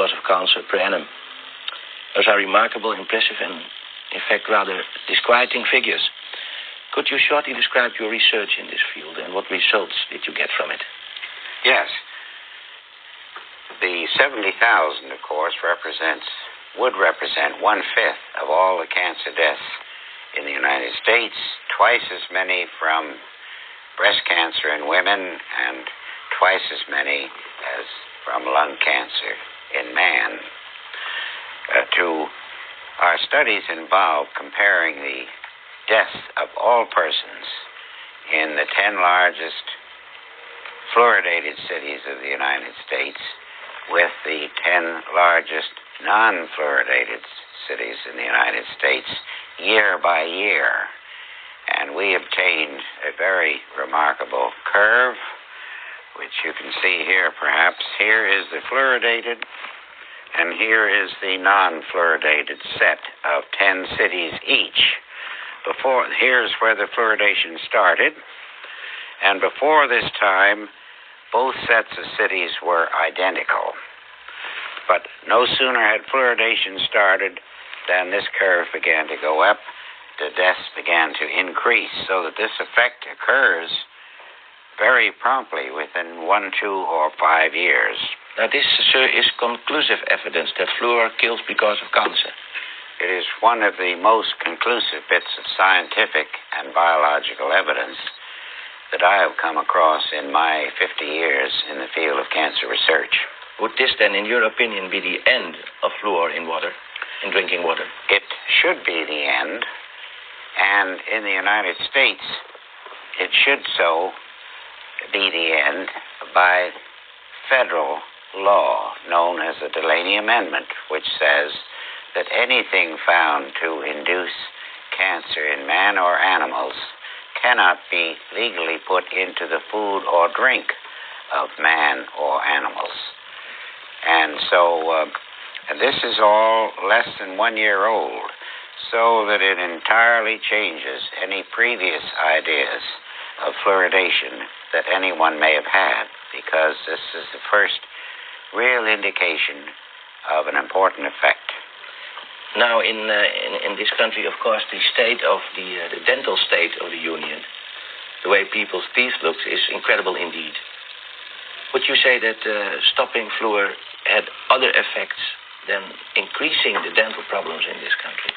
because of cancer per annum. Those are remarkable, impressive, and, in fact, rather disquieting figures. Could you shortly describe your research in this field and what results did you get from it? Yes. The 70,000, of course, would represent 1/5 of all the cancer deaths in the United States, twice as many from breast cancer in women and twice as many as from lung cancer in man. Our studies involve comparing the deaths of all persons in the 10 largest fluoridated cities of the United States with the 10 largest non-fluoridated cities in the United States year by year. And we obtained a very remarkable curve, which you can see here perhaps. Here is the fluoridated, and here is the non-fluoridated set of 10 cities each. Here's where the fluoridation started, and before this time, both sets of cities were identical. But no sooner had fluoridation started than this curve began to go up. The deaths began to increase, so that this effect occurs very promptly within 1, 2, or 5 years. Now this, sir, is conclusive evidence that fluor kills because of cancer. It is one of the most conclusive bits of scientific and biological evidence that I have come across in my 50 years in the field of cancer research. Would this then, in your opinion, be the end of fluor in water, in drinking water? It should be the end, and in the United States, it should so be the end by federal law known as the Delaney Amendment, which says that anything found to induce cancer in man or animals cannot be legally put into the food or drink of man or animals. And so this is all less than 1 year old, so that it entirely changes any previous ideas of fluoridation that anyone may have had, because this is the first real indication of an important effect. Now, in this country, of course, the state of the dental state of the Union, the way people's teeth look, is incredible indeed. Would you say that stopping fluor had other effects than increasing the dental problems in this country?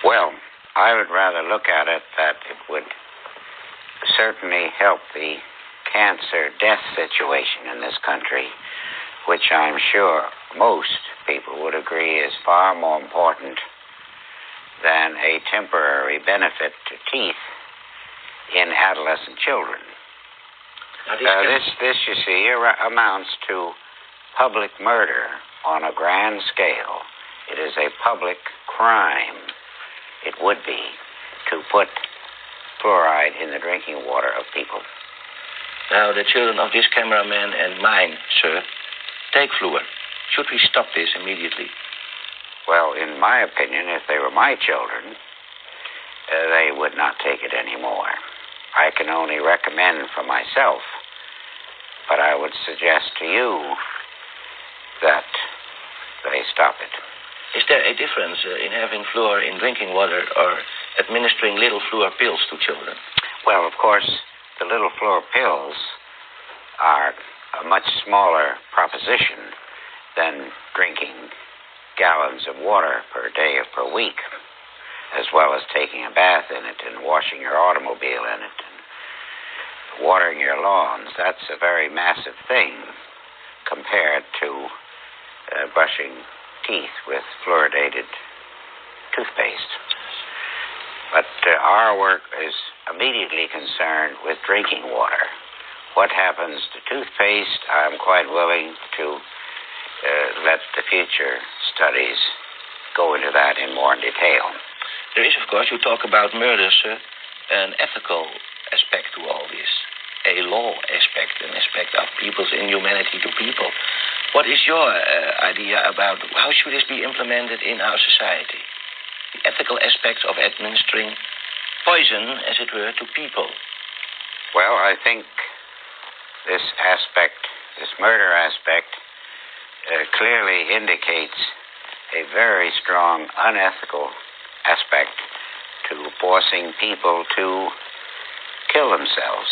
Well, I would rather look at it that it would certainly help the cancer death situation in this country, which I'm sure most people would agree is far more important than a temporary benefit to teeth in adolescent children. This, you see, amounts to public murder on a grand scale. It is a public crime, it would be, to put fluoride in the drinking water of people. Now, the children of this cameraman and mine, sir, take fluor. Should we stop this immediately? Well, in my opinion, if they were my children, they would not take it anymore. I can only recommend for myself, but I would suggest to you that they stop it. Is there a difference in having fluor in drinking water or administering little fluor pills to children? Well, of course, the little fluor pills are a much smaller proposition than drinking gallons of water per day or per week, as well as taking a bath in it and washing your automobile in it and watering your lawns. That's a very massive thing compared to brushing teeth with fluoridated toothpaste. But our work is immediately concerned with drinking water. What happens to toothpaste, I'm quite willing to let the future studies go into that in more detail. There is, of course, you talk about murder, sir, an ethical aspect to all this, a law aspect, an aspect of people's inhumanity to people. What is your idea about how should this be implemented in our society? The ethical aspects of administering poison, as it were, to people. Well, I think this aspect, this murder aspect, clearly indicates a very strong unethical aspect to forcing people to kill themselves.